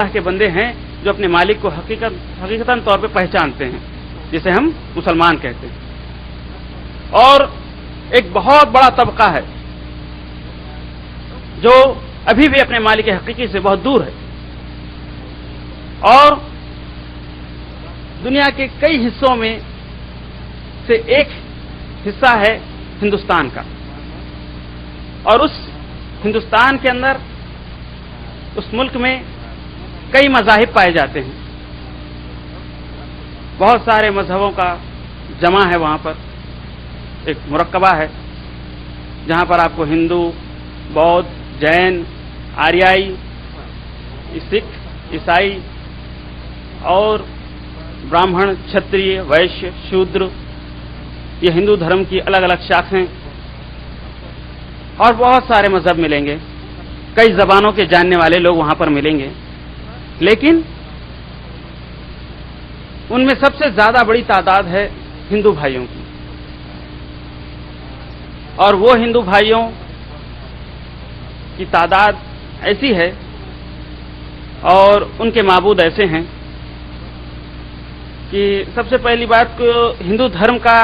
اللہ کے بندے ہیں جو اپنے مالک کو حقیقتاً طور پہ پہچانتے ہیں، جسے ہم مسلمان کہتے ہیں۔ اور ایک بہت بڑا طبقہ ہے جو ابھی بھی اپنے مالک حقیقی سے بہت دور ہے، اور دنیا کے کئی حصوں میں سے ایک حصہ ہے ہندوستان کا، اور اس ہندوستان کے اندر اس ملک میں کئی مذاہب پائے جاتے ہیں، بہت سارے مذہبوں کا جمع ہے وہاں پر، ایک مرکبہ ہے جہاں پر آپ کو ہندو، بودھ، جین، آریائی، سکھ، عیسائی اور براہمن، چھتری، ویشیہ، شودر، یہ ہندو دھرم کی الگ الگ شاخیں اور بہت سارے مذہب ملیں گے، کئی زبانوں کے جاننے والے لوگ وہاں پر ملیں گے، لیکن ان میں سب سے زیادہ بڑی تعداد ہے ہندو بھائیوں کی، اور وہ ہندو بھائیوں کی تعداد ایسی ہے اور ان کے معبود ایسے ہیں کہ سب سے پہلی بات کو ہندو دھرم کا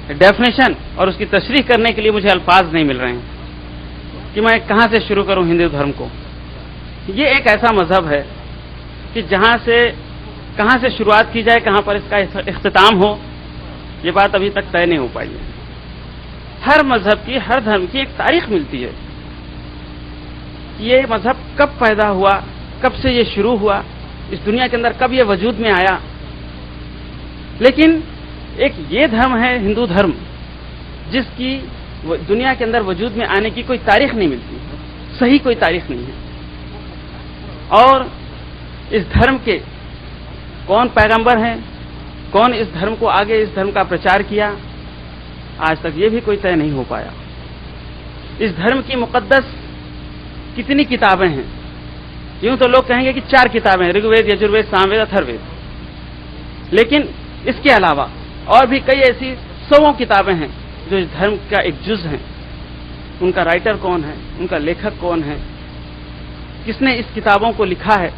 ڈیفینیشن اور اس کی تشریح کرنے کے لیے مجھے الفاظ نہیں مل رہے ہیں کہ میں کہاں سے شروع کروں ہندو دھرم کو۔ یہ ایک ایسا مذہب ہے کہ کہاں سے شروعات کی جائے، کہاں پر اس کا اختتام ہو، یہ بات ابھی تک طے نہیں ہو پائی ہے۔ ہر مذہب کی، ہر دھرم کی ایک تاریخ ملتی ہے، یہ مذہب کب پیدا ہوا، کب سے یہ شروع ہوا، اس دنیا کے اندر کب یہ وجود میں آیا۔ لیکن ایک یہ دھرم ہے ہندو دھرم جس کی دنیا کے اندر وجود میں آنے کی کوئی تاریخ نہیں ملتی، صحیح کوئی تاریخ نہیں ہے، اور اس دھرم کے کون پیغمبر ہیں، کون اس دھرم کو آگے اس دھرم کا پرچار کیا، آج تک یہ بھی کوئی طے نہیں ہو پایا۔ اس دھرم کی مقدس کتنی کتابیں ہیں؟ یوں تو لوگ کہیں گے کہ 4 کتابیں ہیں، رگ وید، یجر وید، سام وید، اتھر وید، لیکن اس کے علاوہ اور بھی کئی ایسی 100 کتابیں ہیں جو اس دھرم کا ایک جز ہیں۔ ان کا رائٹر کون ہے، ان کا لیکھک کون ہے، کس نے اس کتابوں کو لکھا ہے،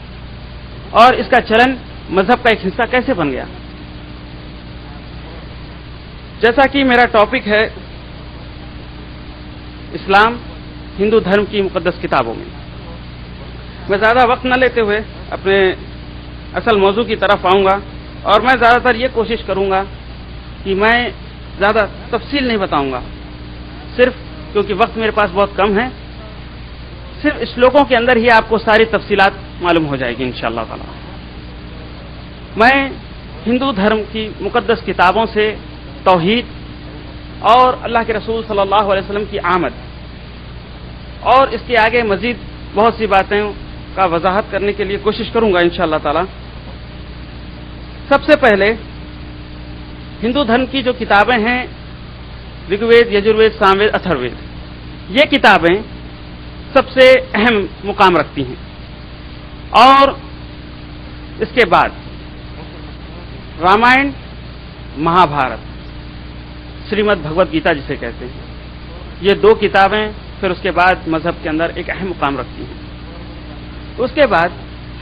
اور اس کا چلن مذہب کا ایک حصہ کیسے بن گیا۔ جیسا کہ میرا ٹاپک ہے اسلام ہندو دھرم کی مقدس کتابوں میں زیادہ وقت نہ لیتے ہوئے اپنے اصل موضوع کی طرف آؤں گا، اور میں زیادہ تر یہ کوشش کروں گا کہ میں زیادہ تفصیل نہیں بتاؤں گا، صرف کیونکہ وقت میرے پاس بہت کم ہے، صرف اس لوگوں کے اندر ہی آپ کو ساری تفصیلات معلوم ہو جائے گی انشاءاللہ تعالی۔ میں ہندو دھرم کی مقدس کتابوں سے توحید اور اللہ کے رسول صلی اللہ علیہ وسلم کی آمد اور اس کے آگے مزید بہت سی باتیں کا وضاحت کرنے کے لیے کوشش کروں گا انشاءاللہ تعالی۔ سب سے پہلے ہندو دھرم کی جو کتابیں ہیں رگ وید، یجر وید، سام وید، اتھر وید، یہ کتابیں سب سے اہم مقام رکھتی ہیں، اور اس کے بعد رامائن، مہابھارت، شریمد بھگوت گیتا جسے کہتے ہیں، یہ 2 کتابیں پھر اس کے بعد مذہب کے اندر ایک اہم مقام رکھتی ہیں۔ اس کے بعد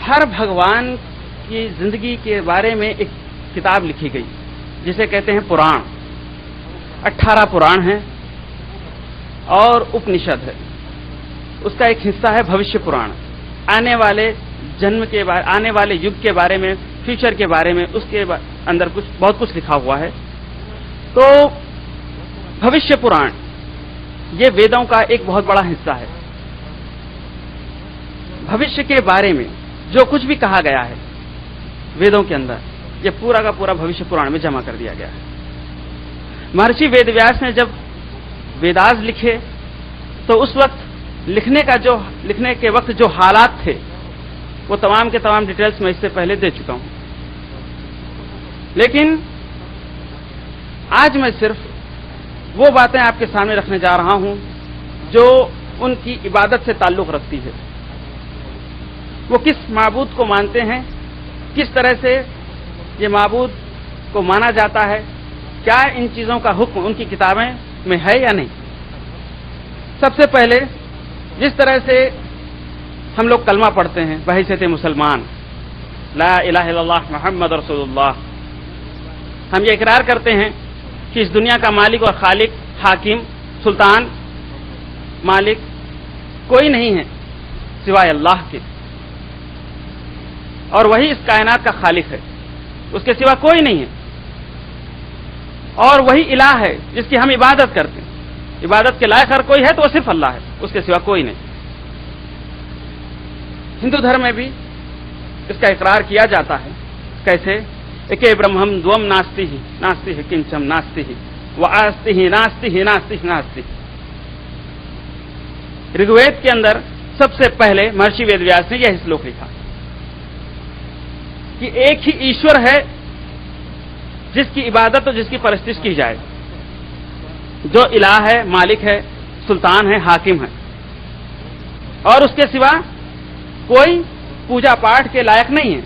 ہر بھگوان کی زندگی کے بارے میں ایک کتاب لکھی گئی جسے کہتے ہیں پران، 18 پران ہیں اور اپنشد ہے، اس کا ایک حصہ ہے بھوشیہ پران، آنے والے جنم کے بارے، آنے والے یگ کے بارے میں، فیوچر کے بارے میں، اس کے اندر بہت کچھ لکھا ہوا ہے۔ تو بھوشیہ پران یہ ویدوں کا ایک بہت بڑا حصہ ہے، بھوشیہ کے بارے میں جو کچھ بھی کہا گیا ہے ویدوں کے اندر، یہ پورا کا پورا بھوشیہ پران میں جمع کر دیا گیا ہے۔ مہرشی وید ویاس نے جب ویداس لکھے تو اس وقت لکھنے کے وقت جو حالات تھے وہ تمام کے تمام ڈیٹیلز میں اس سے پہلے دے چکا ہوں، لیکن آج میں صرف وہ باتیں آپ کے سامنے رکھنے جا رہا ہوں جو ان کی عبادت سے تعلق رکھتی ہے، وہ کس معبود کو مانتے ہیں، کس طرح سے یہ معبود کو مانا جاتا ہے، کیا ان چیزوں کا حکم ان کی کتابیں میں ہے یا نہیں۔ سب سے پہلے جس طرح سے ہم لوگ کلمہ پڑھتے ہیں بحیثیت مسلمان، لا الہ الا اللہ محمد رسول اللہ. ہم یہ اقرار کرتے ہیں کہ اس دنیا کا مالک اور خالق، حاکم، سلطان، مالک کوئی نہیں ہے سوائے اللہ کے، اور وہی اس کائنات کا خالق ہے، اس کے سوا کوئی نہیں ہے، اور وہی الہ ہے جس کی ہم عبادت کرتے ہیں. عبادت کے لائق اگر کوئی ہے تو وہ صرف اللہ ہے، اس کے سوا کوئی نہیں. ہندو دھرم میں بھی اس کا اقرار کیا جاتا ہے. کیسے؟ ایکے برہم دوم ناستی ہی ناستی ہی کنچم ناستی ہی واستی ہی ناستی ہی ناستی ہی ناستی. رگ وید کے اندر سب سے پہلے مہرشی وید ویاس نے یہ شلوک لکھا کہ ایک ہی ایشور ہے جس کی عبادت اور جس کی پرستش کی جائے، جو الہ ہے، مالک ہے، سلطان ہے، حاکم ہے، اور اس کے سوا کوئی پوجا پاٹ کے لائق نہیں ہے،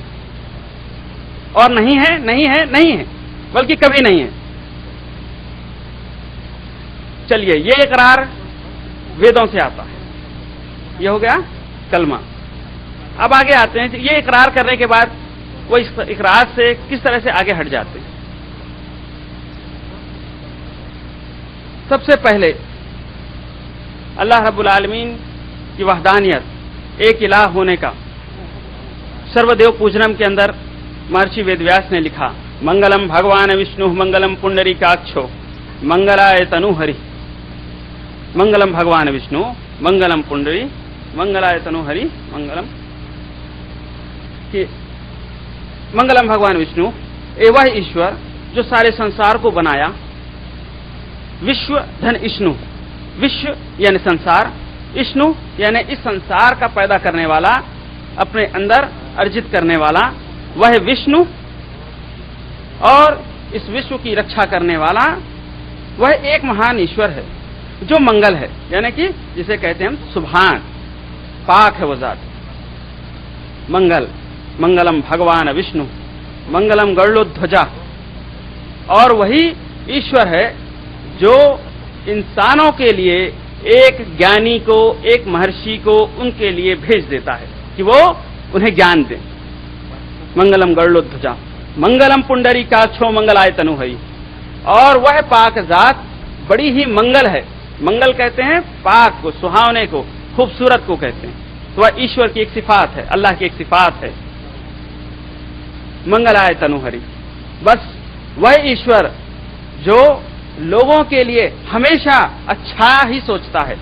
اور نہیں ہے نہیں ہے نہیں ہے، بلکہ کبھی نہیں ہے. چلیے، یہ اقرار ویدوں سے آتا ہے، یہ ہو گیا کلمہ. اب آگے آتے ہیں، یہ اقرار کرنے کے بعد وہ اس اقرار سے کس طرح سے آگے ہٹ جاتے ہیں. سب سے پہلے اللہ رب العالمین کی وحدانیت، ایک الہ ہونے کا سرو دیو پوجنم کے اندر مہرشی وید ویاس نے لکھا، منگلم بھگوان وشنو منگلم پنڈری کاکشو منگلائے تنو ہری. منگلم بھگوان وشنو منگلم پنڈری منگلائے تنو ہری منگلم. کہ منگلم بھگوان وشنو، اے وہ ایشور جو سارے سنسار کو بنایا. وشو دھن اشنو، وشو یعنی سنسار، اشنو یعنی اس سنسار کا پیدا کرنے والا، اپنے اندر ارجت کرنے والا وہ وشنو، اور اس وشو کی رکشا کرنے والا وہ ایک مہان ایشور ہے جو منگل ہے، یعنی کہ جسے کہتے ہیں ہم سبحان، پاک ہے وہ ذات. منگل، منگلم بھگوان وشنو منگلم گرلودھوجا. اور وہی ایشور ہے جو انسانوں کے لیے ایک گیانی کو، ایک مہرشی کو ان کے لیے بھیج دیتا ہے کہ وہ انہیں گیان دیں. منگلم گرلودھوجا منگلم پنڈری کاکشو منگلائے تنو ہری. اور وہ پاک ذات بڑی ہی منگل ہے. منگل کہتے ہیں پاک کو، سہاونے کو، خوبصورت کو کہتے ہیں. تو وہ ایشور کی ایک صفات ہے، اللہ کی ایک صفات ہے. منگلائے تنو ہری، بس وہ ایشور جو لوگوں کے لیے ہمیشہ اچھا ہی سوچتا ہے.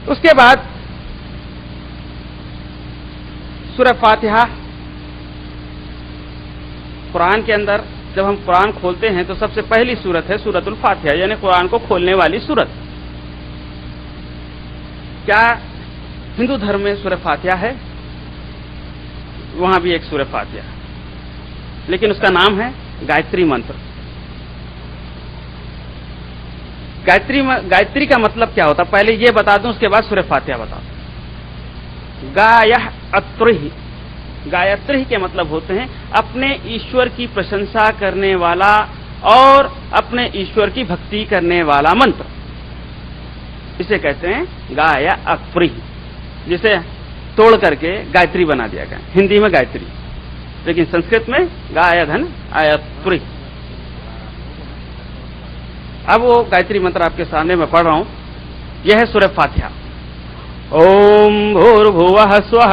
اس کے بعد سورہ فاتحہ. قرآن کے اندر جب ہم قرآن کھولتے ہیں تو سب سے پہلی سورت ہے سورۃ الفاتحہ، یعنی قرآن کو کھولنے والی سورت. کیا ہندو دھرم میں سورہ فاتحہ ہے؟ وہاں بھی ایک سورہ فاتحہ، لیکن اس کا نام ہے گایتری منتر. گایتری کا مطلب کیا ہوتا؟ پہلے یہ بتا دوں، اس کے بعد سورہ فاتحہ بتا دوں. گایتری، گایتری کے مطلب ہوتے ہیں اپنے ایشور کی پرشنسا کرنے والا اور اپنے ایشور کی بھکتی کرنے والا منتر. اسے کہتے ہیں گایتری، جسے توڑ کر کے گایتری بنا دیا گیا. ہندی میں گایتری، لیکن سنسکرت میں گایدھن آیتری. اب وہ گایتری منتر آپ کے سامنے میں پڑھ رہا ہوں. یہ ہے سورہ فاتحہ. اوم بھوربھووః سوః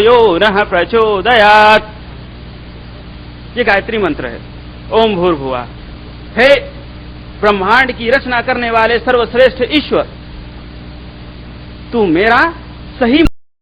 یو نః پرچودیات. یہ گایتری منتر ہے. اوم بھوربھووঃ، ہے برہمانڈ کی رچنا کرنے والے سروشریشٹھ ایشور، تو میرا صحیح